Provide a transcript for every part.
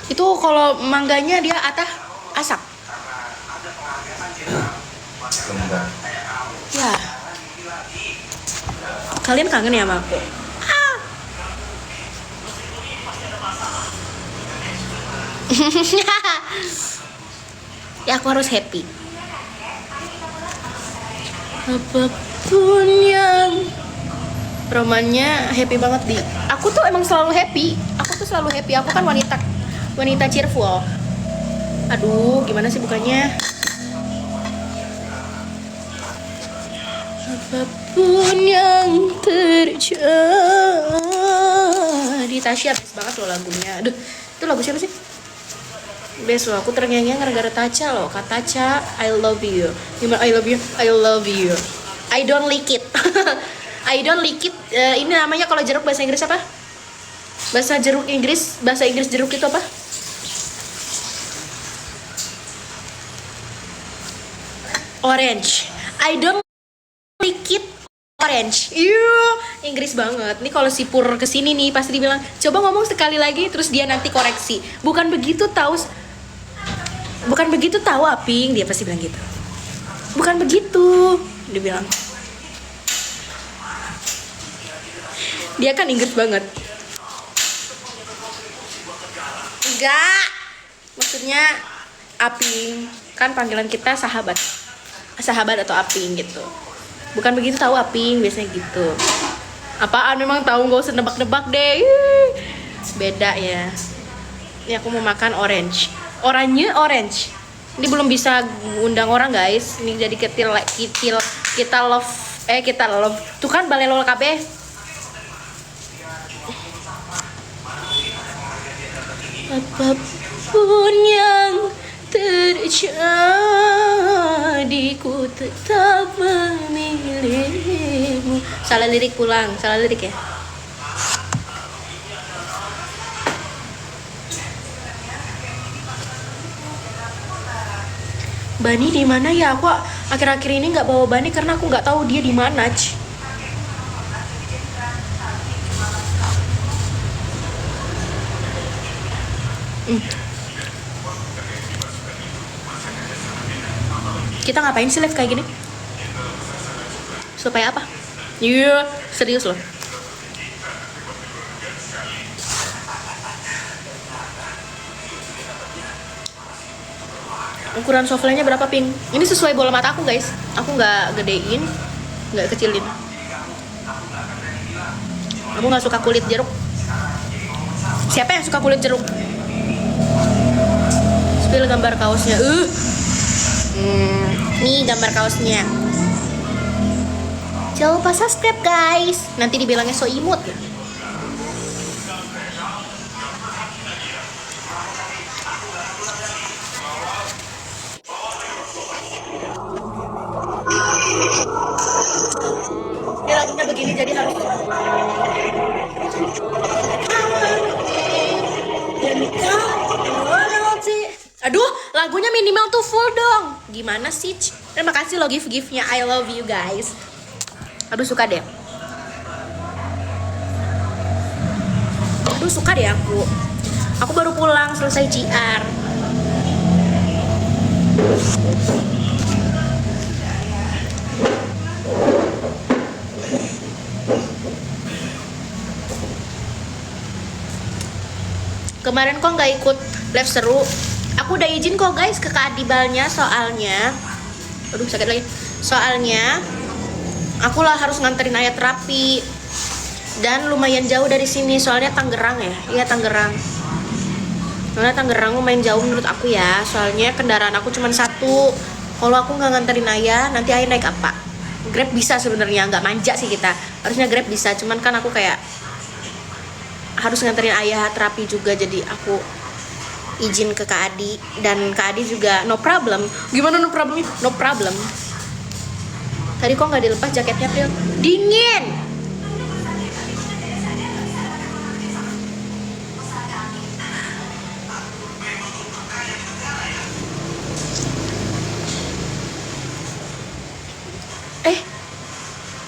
Itu kalau mangganya dia asap. Enggak. Ya. Kalian kangen ya sama aku? Ya aku harus happy. Apapun yang romannya happy banget di. Aku tuh emang selalu happy. Aku kan wanita cheerful. Aduh, gimana sih bukannya? Apapun yang terjadi. Tasya best banget loh lagunya. Aduh, itu lagu siapa sih? Best loh, aku ternyanyi gara-gara Tacha loh. Kak Tacha, I love you. Gimana I love you? I love you. I don't like it. I don't like it. Ini namanya kalau jeruk bahasa Inggris apa? Bahasa Inggris jeruk itu apa? Orange. I don't like it. Orange. Inggris banget. Nih kalau si Pur kesini nih pasti dibilang, coba ngomong sekali lagi, terus dia nanti koreksi. Bukan begitu tahu Aping, dia pasti bilang gitu. Bukan begitu, dia bilang. Dia kan Inggris banget. Enggak. Maksudnya Aping, kan panggilan kita sahabat atau Aping gitu. Bukan begitu tahu Aping, biasanya gitu. Apaan memang tahu, gak usah nebak-nebak deh. Beda ya. Ini aku mau makan orange. Orange. Ini belum bisa undang orang guys. Ini jadi kita love. Tuh kan balelol KB. Apapun yang terjadi, ku tetap memilihmu. Salah lirik ya. Bani di mana ya? Aku akhir-akhir ini nggak bawa Bani karena aku nggak tahu dia di mana. Kita ngapain sih live kayak gini? Supaya apa? Iya, serius loh. Ukuran softlenya berapa, Ping? Ini sesuai bola mata aku, guys. Aku nggak gedein, nggak kecilin. Aku nggak suka kulit jeruk. Siapa yang suka kulit jeruk? Spill gambar kaosnya. Nih gambar kaosnya. Jangan lupa subscribe, guys. Nanti dibilangnya so imut ya. Dia lagunya begini jadi harus. Aduh, lagunya minimal tuh full dong. Gimana sih? Terima kasih loh gift-giftnya. I love you guys. Aduh, suka deh. Aku. Aku baru pulang selesai JR. Kemarin kok nggak ikut live seru? Aku udah izin kok guys ke Kak Adibalnya, soalnya aduh sakit lagi. Soalnya aku lah harus nganterin Ayah terapi dan lumayan jauh dari sini, soalnya Tangerang ya. Iya Tangerang. Soalnya Tangerang lumayan jauh menurut aku ya. Soalnya kendaraan aku cuma satu. Kalau aku nggak nganterin Ayah, nanti Ayah naik apa? Grab bisa sebenarnya, nggak manja sih kita. Harusnya Grab bisa, cuman kan aku kayak harus nganterin Ayah terapi juga, jadi aku izin ke Kak Adi, dan Kak Adi juga no problem. Gimana no problem? No problem. Tadi kok nggak dilepas jaketnya, Pril? Dingin.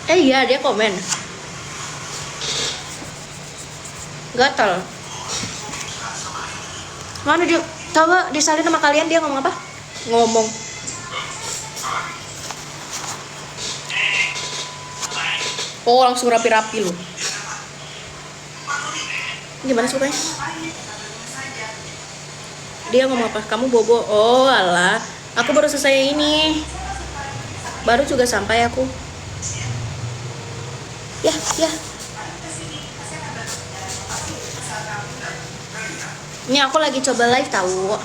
Iya dia komen. Gatal. Mana dia? Coba disalin sama kalian, dia ngomong apa? Ngomong. Oh, langsung rapi-rapi lu. Gimana sukanya? Dia ngomong apa? Kamu bobo. Oh, alah. Aku baru selesai ini. Baru juga sampai aku. Ya. Ini aku lagi coba live tahu.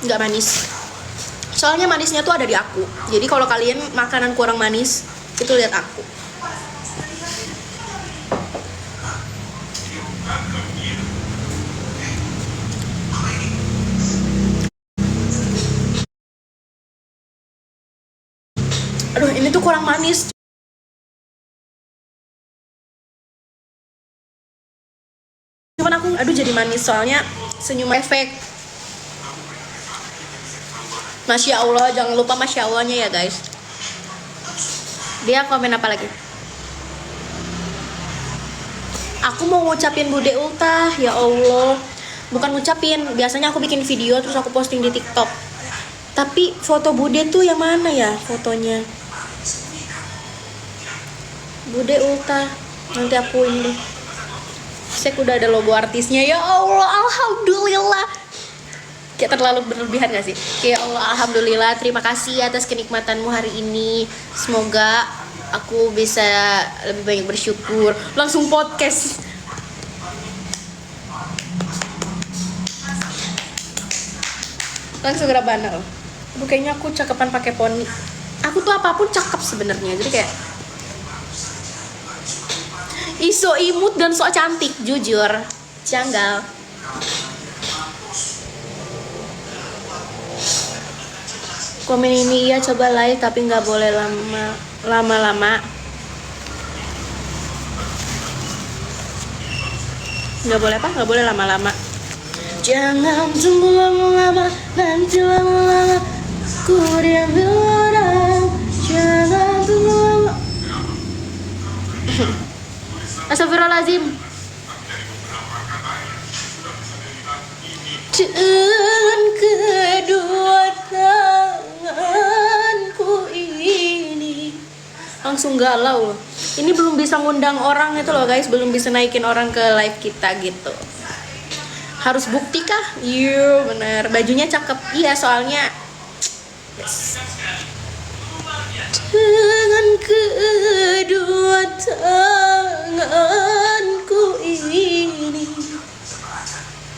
Nggak manis. Soalnya manisnya tuh ada di aku. Jadi kalau kalian makanan kurang manis, itu lihat aku. Aduh, ini tuh kurang manis. Cuman aku, jadi manis soalnya senyum efek. Masya Allah, jangan lupa Masya Allahnya ya guys. Dia komen apa lagi? Aku mau ngucapin Bude Ultah, ya Allah. Bukan ngucapin, biasanya aku bikin video terus aku posting di TikTok. Tapi foto Bude tuh yang mana ya fotonya? Bude Ultah, nanti aku ini. Saya udah ada logo artisnya, ya Allah, alhamdulillah. Kayak terlalu berlebihan gak sih? Ya Allah, alhamdulillah, terima kasih atas kenikmatanmu hari ini. Semoga aku bisa lebih banyak bersyukur. Langsung podcast. Langsung Rabana loh. Aduh, kayaknya aku cakepan pakai poni. Aku tuh apapun cakep sebenarnya. Jadi kayak iso imut dan sok cantik, jujur. Janggal. Komen ini iya coba live tapi nggak boleh lama-lama. Nggak boleh apa? Nggak boleh lama-lama. Jangan tunggu lama-lama, nanti lama-lama ku diambil orang. Jangan tunggu lama. Astagfirullahaladzim. Dengan kedua tanganku ini. Langsung galau loh. Ini belum bisa ngundang orang itu loh guys. Belum bisa naikin orang ke live kita gitu. Harus bukti kah? Iya bener. Bajunya cakep. Iya soalnya dengan kedua tanganku ini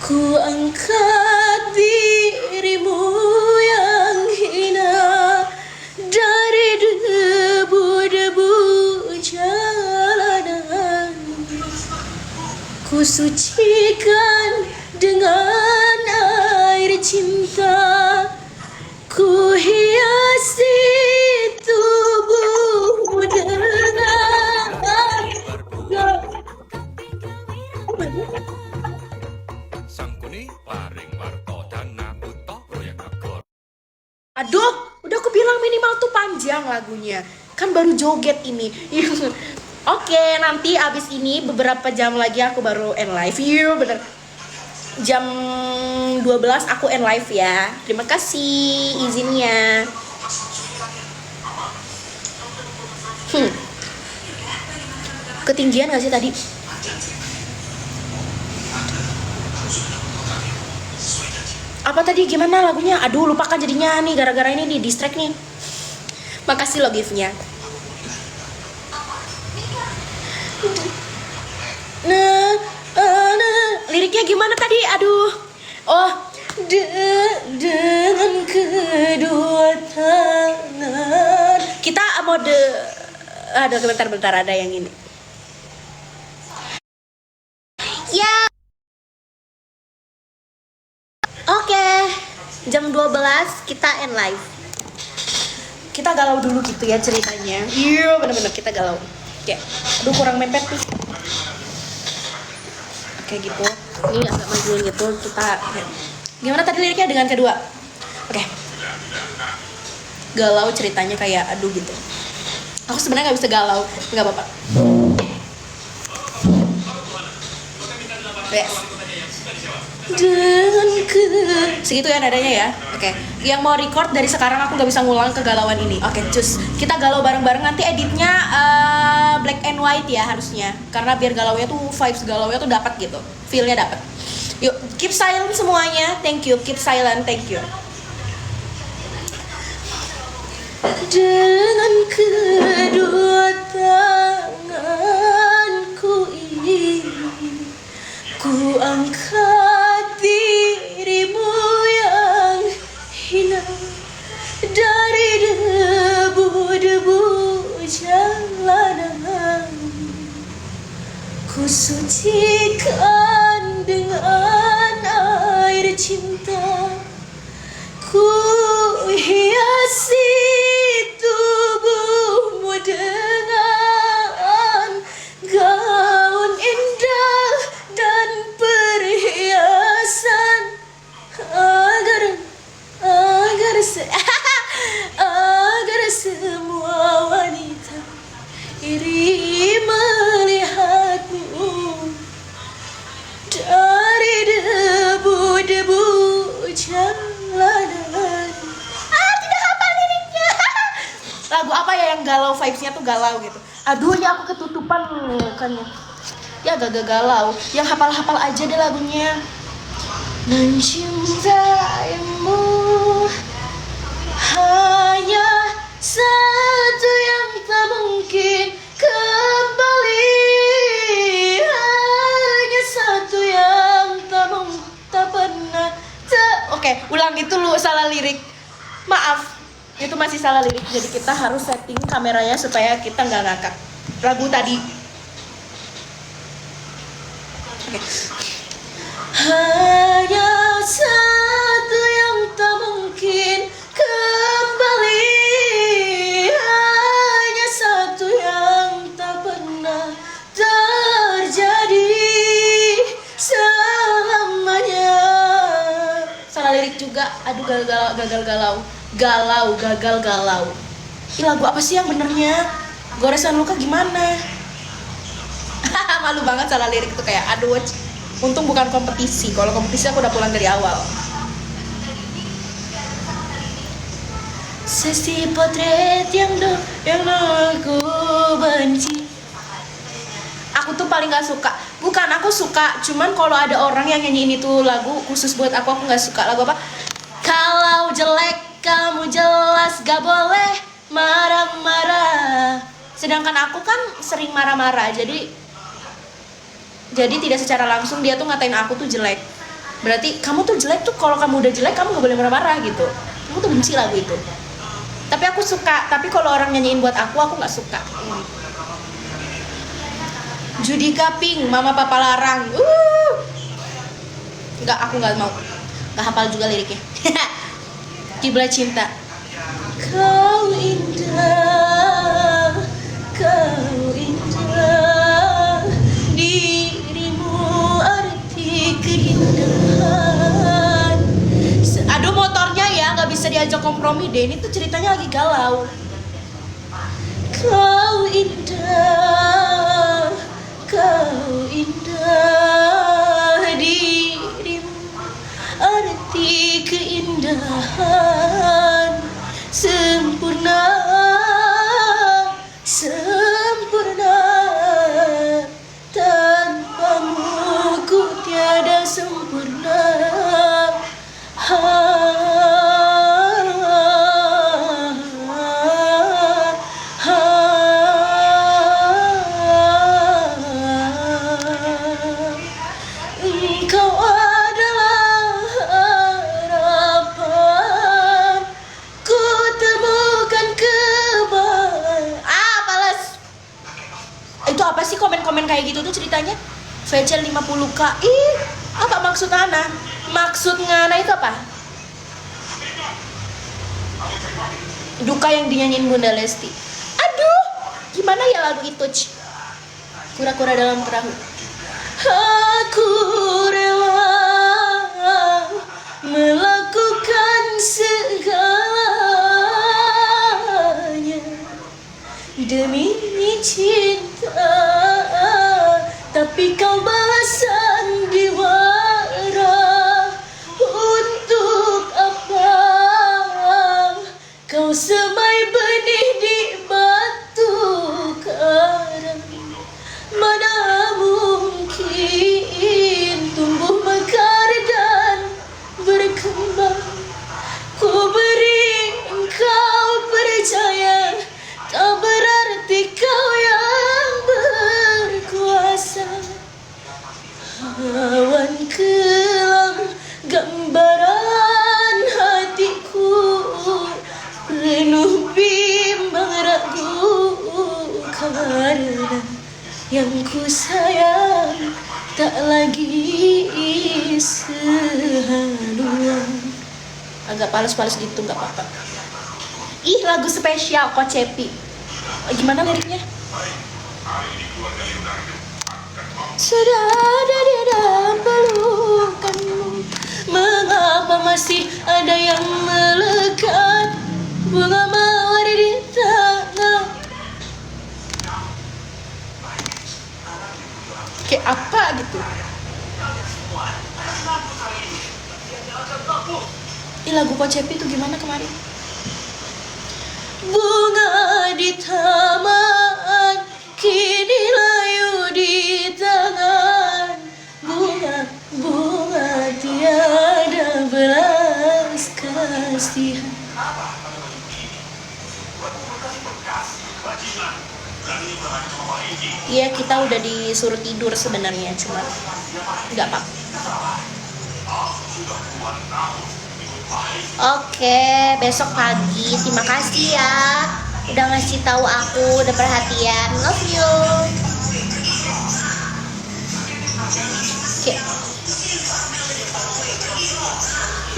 ku angkat dirimu yang hina dari debu-debu jalanan. Ku sucikan dengan air cinta, ku hiasi tubuhmu dengan aduh, udah aku bilang minimal tuh panjang lagunya. Kan baru joget ini. Oke, nanti abis ini beberapa jam lagi aku baru end live. Iya bener. Jam 12 aku end live ya. Terima kasih izinnya. Ketinggian gak sih tadi? Apa tadi gimana lagunya? Aduh lupakan jadinya nih gara-gara ini di distract nih. Makasih lo giftnya. Liriknya gimana tadi? Aduh. Oh, dengan kedua tangan. Kita mode. Aduh bentar ada yang ini. Ya. Oke, jam 12 kita end live. Kita galau dulu gitu ya ceritanya. Iya, bener-bener kita galau. Kayak, aduh kurang mepet nih. Kayak gitu. Ini agak majuin gitu. Kita gimana tadi liriknya dengan kedua? Oke. Galau ceritanya kayak aduh gitu. Aku sebenarnya nggak bisa galau, nggak apa-apa. Yes. Dengan segitu ya nadanya ya. Oke. Yang mau record dari sekarang aku nggak bisa ngulang kegalauan ini. Oke, cus. Kita galau bareng-bareng, nanti editnya black and white ya harusnya. Karena biar galaunya tuh vibes galaunya tuh dapat gitu. Feel-nya dapat. Yuk, keep silent semuanya. Thank you. Keep silent. Thank you. Dengan kedua tanganku ini ku angkat dirimu yang hina dari debu-debu jalanan. Ku sucikan dengan air cinta, ku hiasi tubuhmu dengan gaun indah dan perhiasan agar semua wanita iri melihatmu dari debu-debu jalanan. Tidak hafal liriknya. Lagu apa ya yang galau, vibes-nya tuh galau gitu. Aduh ya aku ketutupan mukanya. Ya agak galau. Yang hafal-hafal aja deh lagunya. Mencintaimu hanya satu yang tak mungkin kembali, hanya satu yang tak pernah Oke, ulang itu lu salah lirik. Maaf, itu masih salah lirik. Jadi kita harus setting kameranya supaya kita nggak ngakak. Lagu tadi. Oke. Hanya satu yang tak mungkin kembali, hanya satu yang tak pernah terjadi selamanya. Salah lirik juga. Aduh, gagal galau. Ih, lagu apa sih yang benernya? Goresan luka gimana? Malu banget salah lirik tuh, kayak aduh. Untung bukan kompetisi. Kalau kompetisi aku udah pulang dari awal. Sesi potret yang aku benci. Aku tuh paling gak suka. Bukan, aku suka. Cuman kalau ada orang yang nyanyiin itu lagu khusus buat aku gak suka. Lagu apa? Kalau jelek kamu jelas gak boleh marah-marah. Sedangkan aku kan sering marah-marah. Jadi tidak secara langsung dia tuh ngatain aku tuh jelek. Berarti kamu tuh jelek tuh, kalau kamu udah jelek kamu gak boleh marah-marah gitu. Kamu tuh benci lagu itu. Tapi aku suka. Tapi kalau orang nyanyiin buat aku gak suka. Judika Pink, Mama Papa Larang. Enggak, aku gak mau. Gak hafal juga liriknya. Kiblat Cinta. Kau indah, kau indah, dirimu arti keindahan. Aduh, motornya ya nggak bisa diajak kompromi deh. Ini tuh ceritanya lagi galau. Kau indah, kau indah, dirimu arti keindahan, sempurna, sempurna, tanpamu ku tiada sempurna. Engkau adalah harapan ku temukan balas. Itu apa sih komen-komen kayak gitu tuh ceritanya? VC 50k. Ih, apa maksud Ana? Maksud Ngana itu apa? Duka yang dinyanyiin Bunda Lesti. Aduh, gimana ya lagu itu? Kura-kura dalam perahu. Aku rela melakukan segalanya demi cinta, tapi kau balasan diri Awan kelam gambaran hatiku, penuh bimbang ragu karena yang ku sayang tak lagi sehaluan. Agak palas-palas gitu, nggak apa-apa. Ih, lagu spesial Ko Cepi. Gimana liriknya? Sudah ada di dalam pelukanmu, mengapa masih ada yang melekat bunga mawar di tangan. Kayak apa gitu? Ih, lagu Ko Cepi itu gimana kemarin? Bunga di taman kini layu di tangan, bunga tiada belas kasihan. Iya, kita udah disuruh tidur sebenarnya, cuma nggak apa. Oke, besok pagi. Terima kasih ya udah ngasih tahu aku, udah perhatian. Love you. Oke.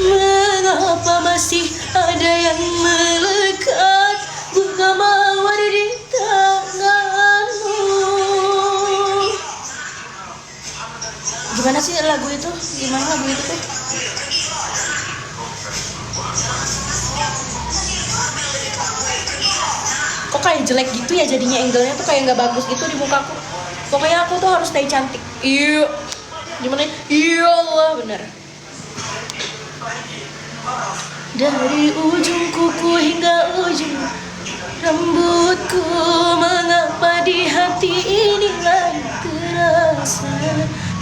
Mengapa masih ada yang melekat bunga mawar di tanganmu? Gimana sih lagu itu? Gimana lagu itu tuh? Kok kayak jelek gitu ya jadinya, angle-nya tuh kayak nggak bagus gitu di mukaku. Pokoknya aku tuh harus stay cantik. Iya. Gimana? Iya Allah, bener. Dari ujung kuku hingga ujung rambutku, mengapa di hati ini lain terasa,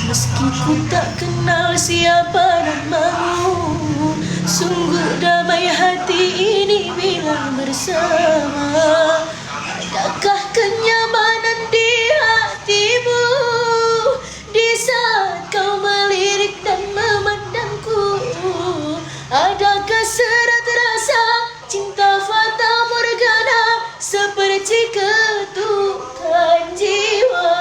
meski ku tak kenal siapa namamu. Sungguh damai hati ini bila bersama. Adakah kenyamanan di hatimu di saat kau melirik dan memandangku? Adakah serat rasa cinta fata morgana seperti ketukan jiwa?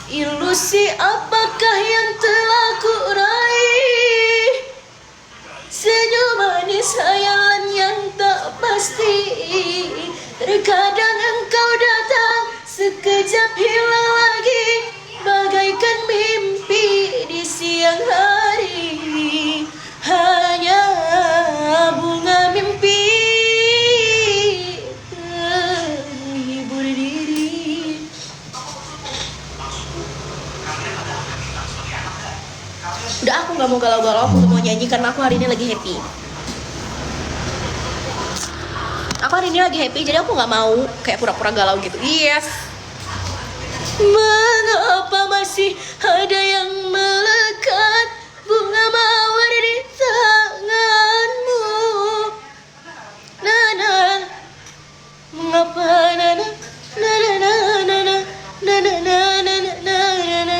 Ilusi apakah yang telah ku raih? Senyum manis hayalan yang tak pasti. Terkadang engkau datang, sekejap hilang lagi, bagaikan mimpi di siang hari. Hanya bunga mimpi terhibur diri. Udah, aku gak mau galau-galau, aku gak mau nyanyi karena aku hari ini lagi happy. Aku hari ini lagi happy, jadi aku gak mau kayak pura-pura galau gitu. Yes. Mengapa masih ada yang melekat bunga mawar di tanganmu? Nana, mengapa nana, nana, nana, nana, nana, nana,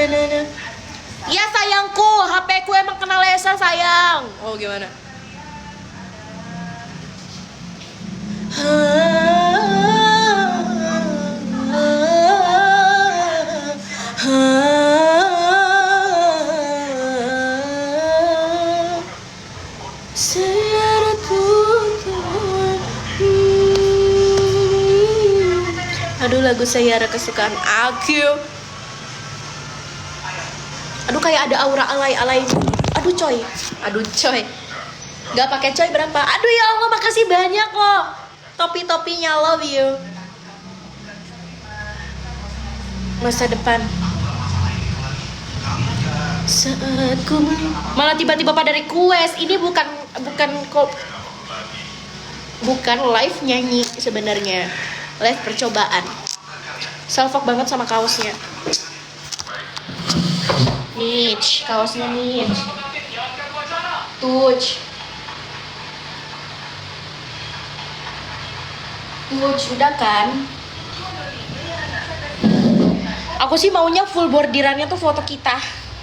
nana. Ya sayangku, HP ku emang kena laser sayang. Oh gimana? Aduh, lagu Sayara kesukaan aku. Aduh, kayak ada aura alay-alay. Aduh coy. Gak pakai coy berapa? Aduh ya Allah, makasih banyak loh. Topi-topinya, love you. Masa depan. Saat ku malah tiba-tiba pada request. Ini bukan live nyanyi sebenarnya. Live percobaan. Salfok banget sama kaosnya. Niche, kaosnya niche. Tuj, udah kan? Aku sih maunya full bordirannya tuh foto kita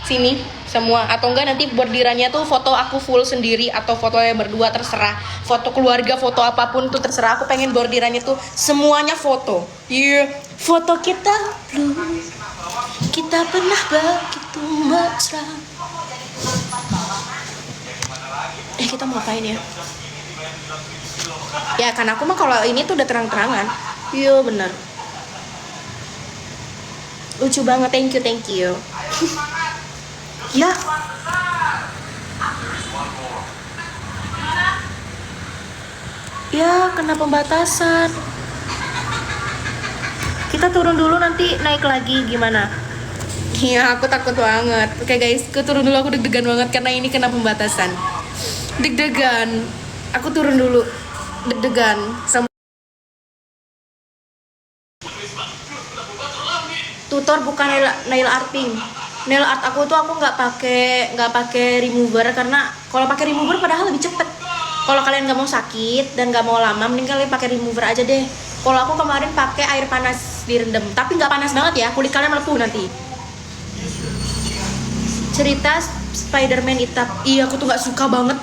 sini semua, atau enggak nanti bordirannya tuh foto aku full sendiri atau foto yang berdua, terserah. Foto keluarga, foto apapun tuh terserah. Aku pengen bordirannya tuh semuanya foto. Iya, foto kita dulu. Kita pernah begitu mesra. Kita mau ngapain ya? Ya kan aku mah kalau ini tuh udah terang-terangan. Iya bener. Lucu banget, thank you. Ya. Ya, kena pembatasan. Kita turun dulu, nanti naik lagi gimana? Iya, aku takut banget. Oke guys, aku turun dulu, aku deg-degan banget karena ini kena pembatasan. Deg-degan. Aku turun dulu. Deg-degan. Tutor bukan nail arting. Nail art aku tuh aku nggak pakai remover, karena kalau pakai remover padahal lebih cepet. Kalau kalian nggak mau sakit dan nggak mau lama, mending kalian pakai remover aja deh. Kalau aku kemarin pakai air panas direndam, tapi nggak panas banget ya, kulit kalian melepuh nanti. Cerita Spider-Man hitam. Iya, aku tuh nggak suka banget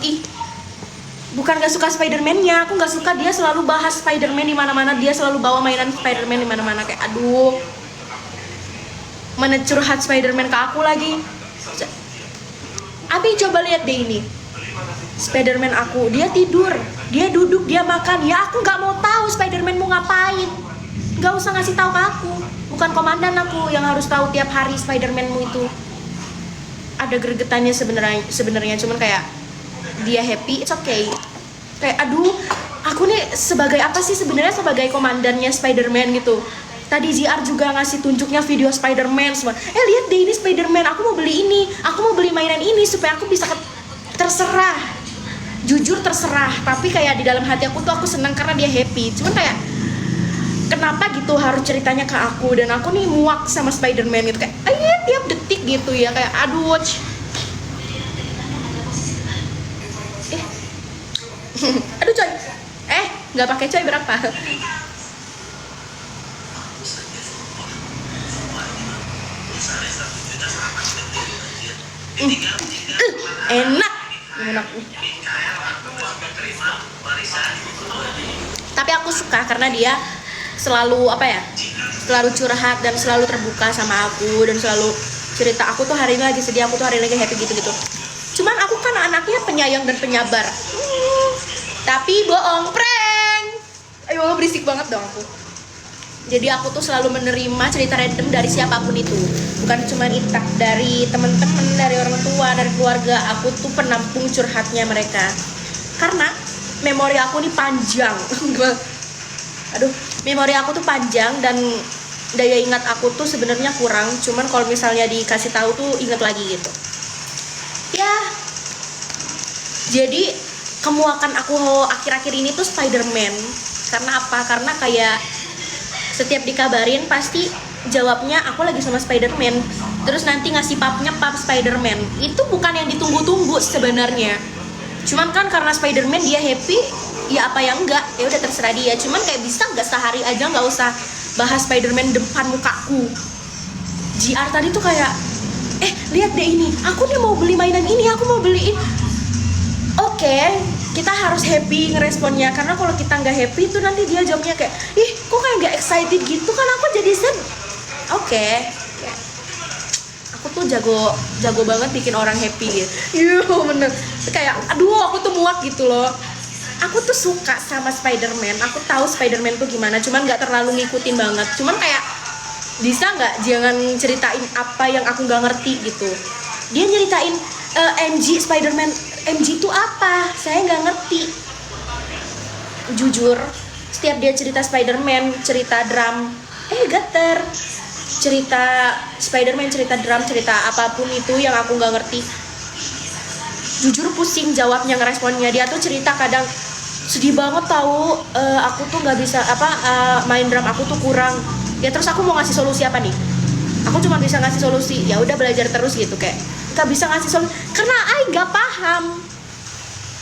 Bukan nggak suka Spider-Man-nya, aku nggak suka dia selalu bahas Spider-Man di mana-mana, dia selalu bawa mainan Spider-Man di mana-mana, kayak aduh. Mana curhat Spider-Man ke aku lagi. Abi coba lihat deh ini. Spider-Man aku, dia tidur, dia duduk, dia makan. Ya aku nggak mau tahu Spider-Man mau ngapain. Nggak usah ngasih tahu ke aku. Bukan komandan aku yang harus tahu tiap hari Spider-Man-mu itu. Ada gregetannya sebenarnya cuman kayak dia happy, it's okay. Kayak aduh, aku nih sebagai apa sih sebenarnya, sebagai komandannya Spider-Man gitu. Tadi JR juga ngasih tunjuknya video Spider-Man semua. Lihat deh ini Spider-Man, aku mau beli ini, aku mau beli mainan ini supaya aku bisa terserah. Jujur terserah, tapi kayak di dalam hati aku tuh aku senang karena dia happy. Cuman kayak kenapa gitu harus ceritanya ke aku, dan aku nih muak sama Spider-Man gitu kayak tiap detik gitu ya, kayak aduh. Aduh coy. Nggak pakai coy berapa? Enak. Tapi aku suka karena dia selalu selalu curhat dan selalu terbuka sama aku, dan selalu cerita aku tuh hari ini lagi sedih, aku tuh hari ini lagi happy gitu. Cuman aku kan anaknya penyayang dan penyabar. Tapi bohong, prank. Ayo berisik banget dong aku. Jadi aku tuh selalu menerima cerita random dari siapapun itu. Bukan cuma Itak, dari teman-teman, dari orang tua, dari keluarga. Aku tuh penampung curhatnya mereka. Karena memori aku nih panjang. Aduh, memori aku tuh panjang dan daya ingat aku tuh sebenarnya kurang. Cuman kalau misalnya dikasih tahu tuh inget lagi gitu. Ya. Jadi kemuakan aku akhir-akhir ini tuh Spider-Man. Karena apa? Karena kayak setiap dikabarin pasti jawabnya aku lagi sama Spider-Man. Terus nanti ngasih papnya pap Spider-Man. Itu bukan yang ditunggu-tunggu sebenarnya. Cuman kan karena Spider-Man dia happy, ya apa yang enggak, ya udah terserah dia. Cuman kayak bisa nggak sehari aja nggak usah bahas Spider-Man depan mukaku. JR tadi tuh kayak lihat deh ini, aku nih mau beli mainan ini, aku mau beliin. Oke, kita harus happy ngeresponnya, karena kalau kita nggak happy tuh nanti dia jawabnya kayak kok kayak nggak excited gitu, kan aku jadi sedih. Oke. Aku tuh jago banget bikin orang happy gitu. Iya bener. Kayak aduh aku tuh muak gitu loh. Aku tuh suka sama Spider-Man. Aku tahu Spider-Man tuh gimana, cuman nggak terlalu ngikutin banget. Cuman kayak bisa nggak jangan ceritain apa yang aku nggak ngerti gitu. Dia nyeritain MG Spider-Man. MG itu apa? Saya nggak ngerti. Jujur, setiap dia cerita Spider-Man, cerita drum, geter. Cerita Spider-Man, cerita drum, cerita apapun itu yang aku nggak ngerti. Jujur pusing jawabnya, ngeresponnya. Dia tuh cerita kadang sedih banget tahu, aku tuh nggak bisa main drum, aku tuh kurang. Ya terus aku mau ngasih solusi apa nih? Aku cuma bisa ngasih solusi, ya udah belajar terus gitu, kayak nggak bisa ngasih solusi karena nggak paham.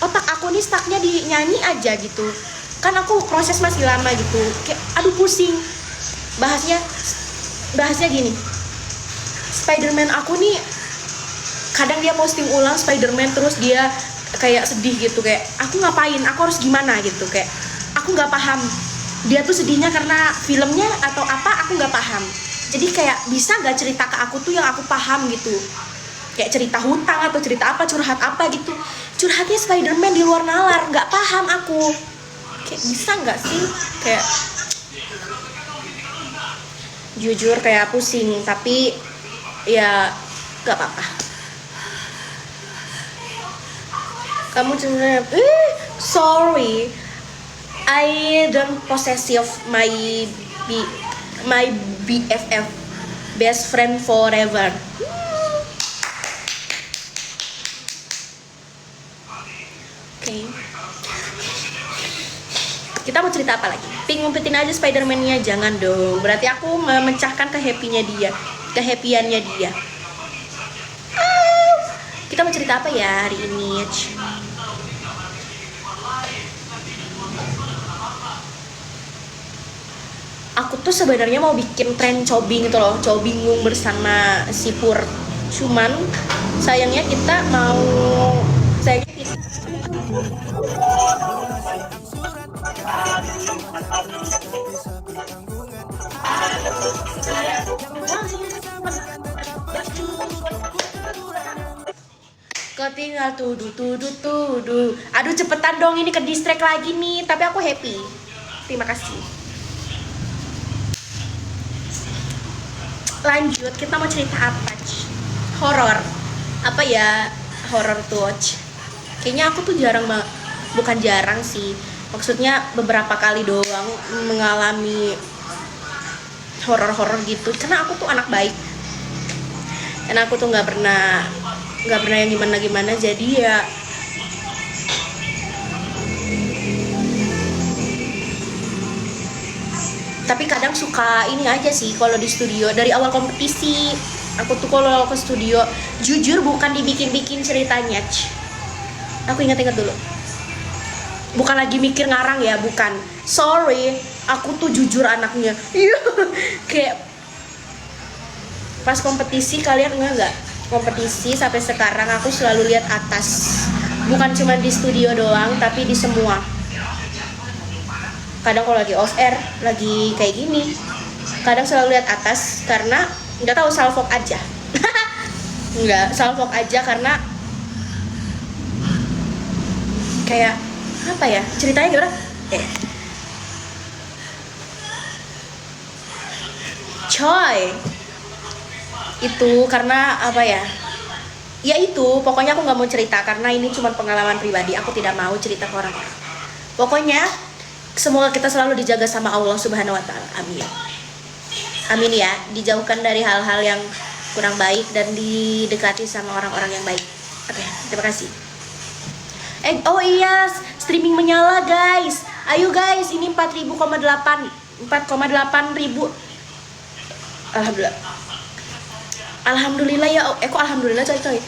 Otak aku nih stucknya di nyanyi aja gitu. Kan aku proses masih lama gitu. Kayak aduh pusing. Bahasnya gini. Spider-Man aku nih kadang dia posting ulang Spider-Man terus dia kayak sedih gitu, kayak aku ngapain, aku harus gimana gitu, kayak aku nggak paham dia tuh sedihnya karena filmnya atau apa, aku nggak paham. Jadi kayak bisa nggak cerita ke aku tuh yang aku paham gitu, kayak cerita hutang atau cerita apa, curhat apa gitu. Curhatnya Spider-Man di luar nalar, nggak paham aku. Kayak bisa nggak sih, kayak jujur kayak pusing, tapi ya nggak apa-apa. Kamu cuma sorry, I don't possessive my BFF, best friend forever. Oke. Kita mau cerita apa lagi? Pink ngumpetin aja Spider-Man-nya, jangan dong. Berarti aku memecahkan kehappy-nya dia, kehappy-annya dia. Kita mau cerita apa ya hari ini? Aku tuh sebenarnya mau bikin tren cobing gitu loh, cobingung bersama si Pur. Cuman sayangnya kita kau tinggal tuduh. Aduh cepetan dong, ini ke distract lagi nih. Tapi aku happy. Terima kasih. Lanjut, kita mau cerita apa? Horor. Apa ya horor tuh? Kayaknya aku tuh bukan jarang sih. Maksudnya beberapa kali doang mengalami horor-horor gitu. Karena aku tuh anak baik. Karena aku tuh nggak pernah yang gimana, jadi ya tapi kadang suka ini aja sih kalau di studio. Dari awal kompetisi aku tuh kalau ke studio jujur bukan dibikin-bikin ceritanya, aku ingat-ingat dulu, bukan lagi mikir ngarang ya, bukan, sorry, aku tuh jujur anaknya. Kayak pas kompetisi, kalian enggak kompetisi sampai sekarang aku selalu lihat atas, bukan cuma di studio doang tapi di semua. Kadang kalau lagi off air lagi kayak gini, kadang selalu lihat atas karena nggak tahu, salfok aja. Nggak, salfok aja karena kayak apa ya ceritanya gimana? Coy, itu karena apa ya? Ya itu, pokoknya aku nggak mau cerita karena ini cuma pengalaman pribadi. Aku tidak mau cerita ke orang-orang. Pokoknya semoga kita selalu dijaga sama Allah Subhanahu Wa Taala. Amin. Amin ya. Dijauhkan dari hal-hal yang kurang baik dan didekati sama orang-orang yang baik. Oke, terima kasih. Oh iya, streaming menyala guys. Ayo guys, ini 4.800. Alhamdulillah ya. Kok alhamdulillah coy.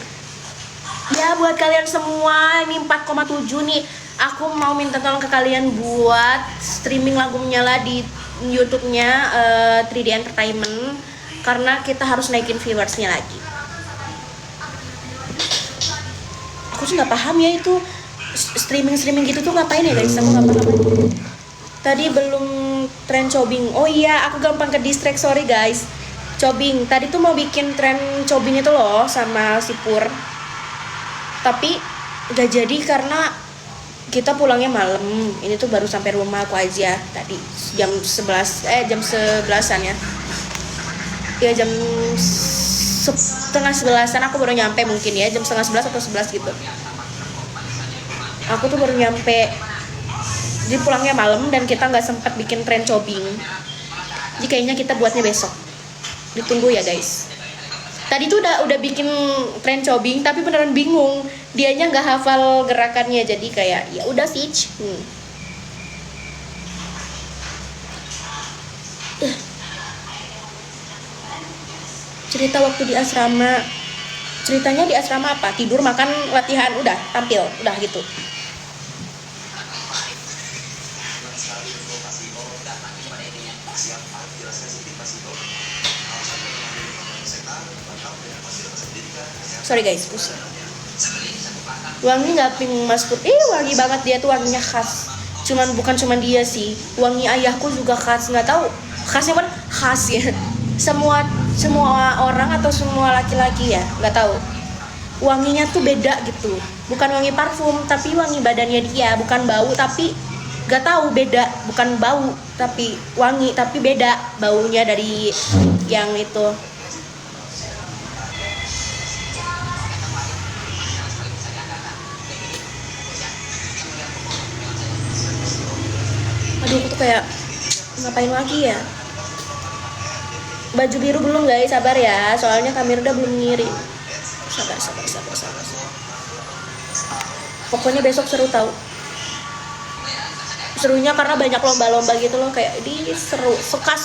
Ya buat kalian semua, ini 4,7 nih. Aku mau minta tolong ke kalian buat streaming lagu menyala di YouTube-nya 3D Entertainment karena kita harus naikin viewersnya lagi. Aku tuh nggak paham ya itu streaming gitu tuh ngapain ya guys? Aku nggak paham. Tadi belum tren cobing. Oh iya, aku gampang ke distract, sorry guys. Cobing, tadi tuh mau bikin tren cobing itu loh sama si Pur, tapi gak jadi karena kita pulangnya malam. Ini tuh baru sampai rumah aku aja tadi jam 11-an ya. Ya jam setengah 11-an aku baru nyampe, mungkin ya jam setengah 11 atau 11 gitu. Aku tuh baru nyampe, jadi pulangnya malam dan kita nggak sempat bikin tren cobing. Jadi kayaknya kita buatnya besok. Ditunggu ya guys. Tadi tuh udah bikin tren cobing tapi beneran bingung, dianya nggak hafal gerakannya, jadi kayak ya udah sih. Cerita waktu di asrama. Ceritanya di asrama apa? Tidur, makan, latihan, udah tampil, udah gitu. Sorry guys, pusing. Wangi nggak pink Mas Pur? Wangi banget, dia tuh wanginya khas. Bukan cuman dia sih, wangi ayahku juga khas. Nggak tahu khasnya mana? Khas ya. Semua orang atau semua laki-laki ya, nggak tahu. Wanginya tuh beda gitu. Bukan wangi parfum, tapi wangi badannya dia. Bukan bau, tapi nggak tahu beda. Bukan bau, tapi wangi, tapi beda baunya dari yang itu. Aduh, aku tuh kayak ngapain lagi ya? Baju biru belum guys, sabar ya. Soalnya Kamirda belum ngirim. Sabar. Pokoknya besok seru tahu. Serunya karena banyak lomba-lomba gitu loh, kayak di seru. Suka.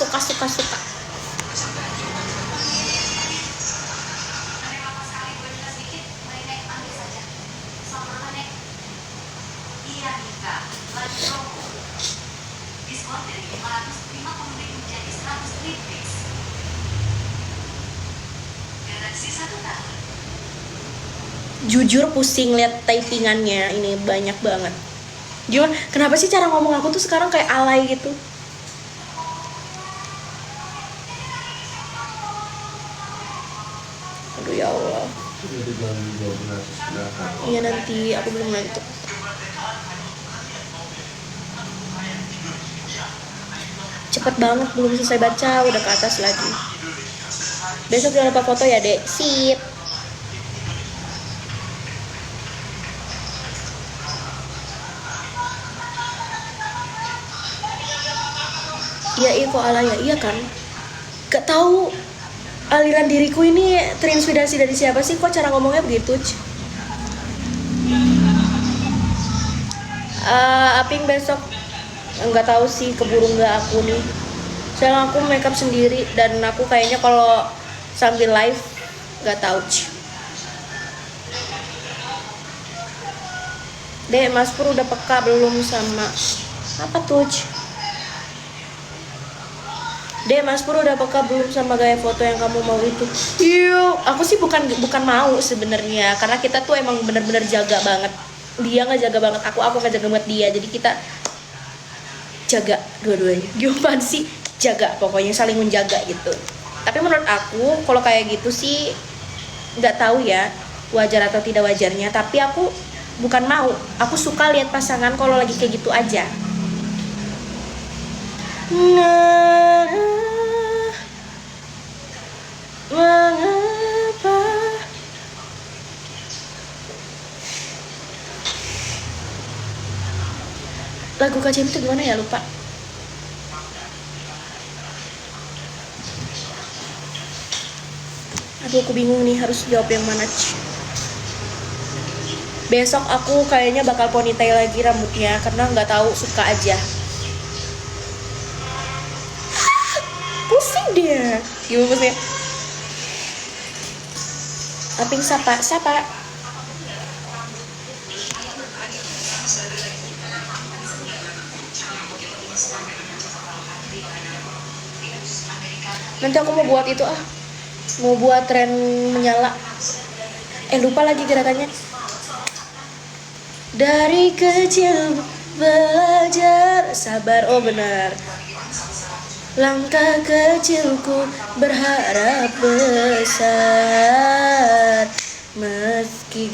Jujur pusing lihat typingannya, ini banyak banget. Gimana? Kenapa sih cara ngomong aku tuh sekarang kayak alay gitu? Aduh ya Allah. Iya nanti, aku belum ngantuk. Cepet banget, belum selesai baca, udah ke atas lagi. Besok jangan lupa foto ya dek. Sip. Iya kok alay ya, iya kan? Gak tahu aliran diriku ini terinspirasi dari siapa sih? Kok cara ngomongnya begitu? Aping besok nggak tahu sih, keburu nggak aku nih. Soalnya aku makeup sendiri dan aku kayaknya kalau sambil live nggak tahu. Dek, Mas Pur udah peka belum sama apa tuh? Dek, Mas Pur udah peka belum sama gaya foto yang kamu mau itu? Yuk, aku sih bukan mau sebenarnya, karena kita tuh emang bener-bener jaga banget. Dia nggak jaga banget aku nggak jaga banget dia, jadi kita jaga dua-duanya. Gimana sih? Jaga, pokoknya saling menjaga gitu. Tapi menurut aku kalau kayak gitu sih nggak tahu ya wajar atau tidak wajarnya, tapi aku bukan mau, aku suka lihat pasangan kalau lagi kayak gitu aja. Mengapa lagu KCM itu gimana ya, lupa. Aduh, aku bingung nih harus jawab yang mana. Besok aku kayaknya bakal ponytail lagi rambutnya karena nggak tahu, suka aja. Pusing dia. Gimana sih? Aping sapa. Nanti aku mau buat itu mau buat tren menyala. Lupa lagi gerakannya. Dari kecil belajar sabar, oh benar. Langkah kecilku berharap besar, meski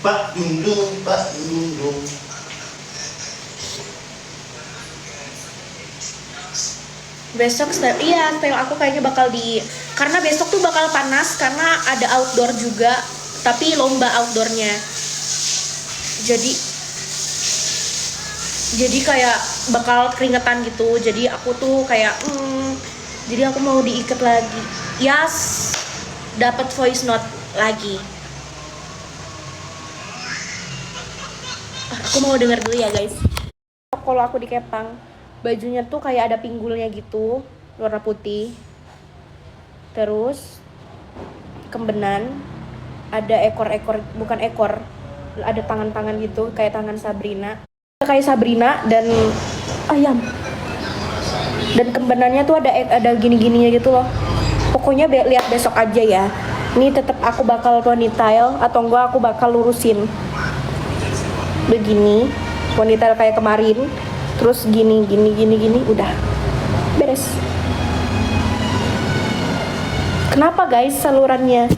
Pak Dundung. Besok style aku kayaknya bakal karena besok tuh bakal panas karena ada outdoor juga, tapi lomba outdoornya. Jadi kayak bakal keringetan gitu. Jadi aku tuh kayak jadi aku mau diikat lagi. Yes, dapat voice note lagi. Aku mau denger dulu ya guys. Kalau aku dikepang, bajunya tuh kayak ada pinggulnya gitu, warna putih. Terus kembenan, ada ekor-ekor, bukan ekor, ada tangan-tangan gitu kayak tangan Sabrina. Kayak Sabrina dan ayam. Dan kembenannya tuh ada gini-gininya gitu loh. Pokoknya lihat besok aja ya. Ini tetap aku bakal ponytail atau enggak aku bakal lurusin. Begini, ponytail kayak kemarin. Terus gini udah beres. Kenapa guys salurannya?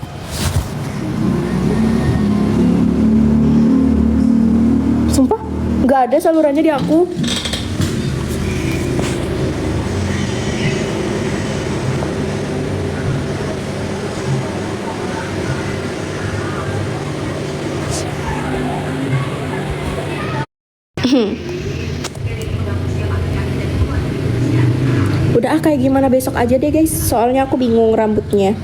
Sumpah nggak ada salurannya di aku. Udah kayak gimana besok aja deh guys, soalnya aku bingung rambutnya.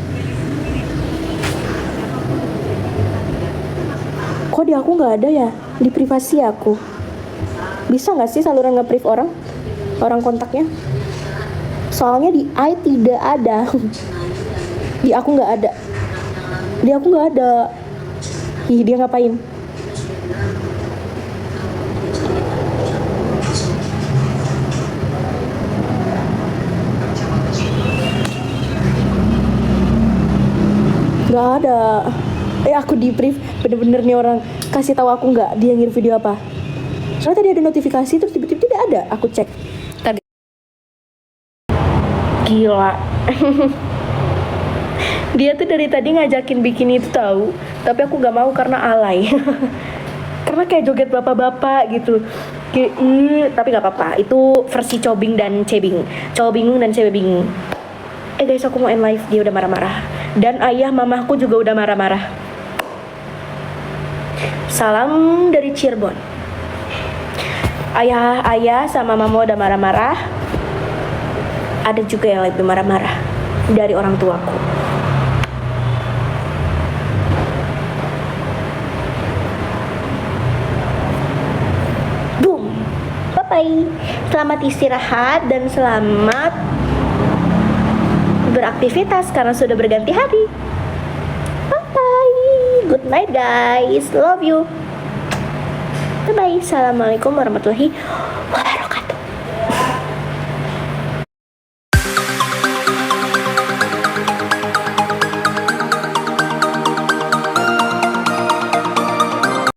Kok di aku nggak ada ya, di privasi aku. Bisa nggak sih saluran nge-priv orang kontaknya? Soalnya di I tidak ada. Di aku nggak ada. Di aku nggak ada. Ih, dia ngapain? Nggak ada. Aku di brief bener-bener nih orang kasih tahu aku nggak dia ngirim video apa. Soalnya tadi ada notifikasi terus tiba-tiba tidak ada. Aku cek. Gila. Dia tuh dari tadi ngajakin bikin itu tahu, tapi aku nggak mau karena alay. Karena kayak joget bapak-bapak gitu. Tapi nggak apa-apa. Itu versi Cobing dan Cebing. Cobingung dan Cebing. Guys, aku mau end live, dia udah marah-marah. Dan ayah mamaku juga udah marah-marah. Salam dari Cirebon. Ayah sama mama udah marah-marah. Ada juga yang lebih marah-marah dari orang tuaku. Boom. Bye-bye. Selamat istirahat dan selamat beraktivitas karena sudah berganti hari. Bye bye. Good night guys. Love you. Bye bye. Assalamualaikum warahmatullahi wabarakatuh.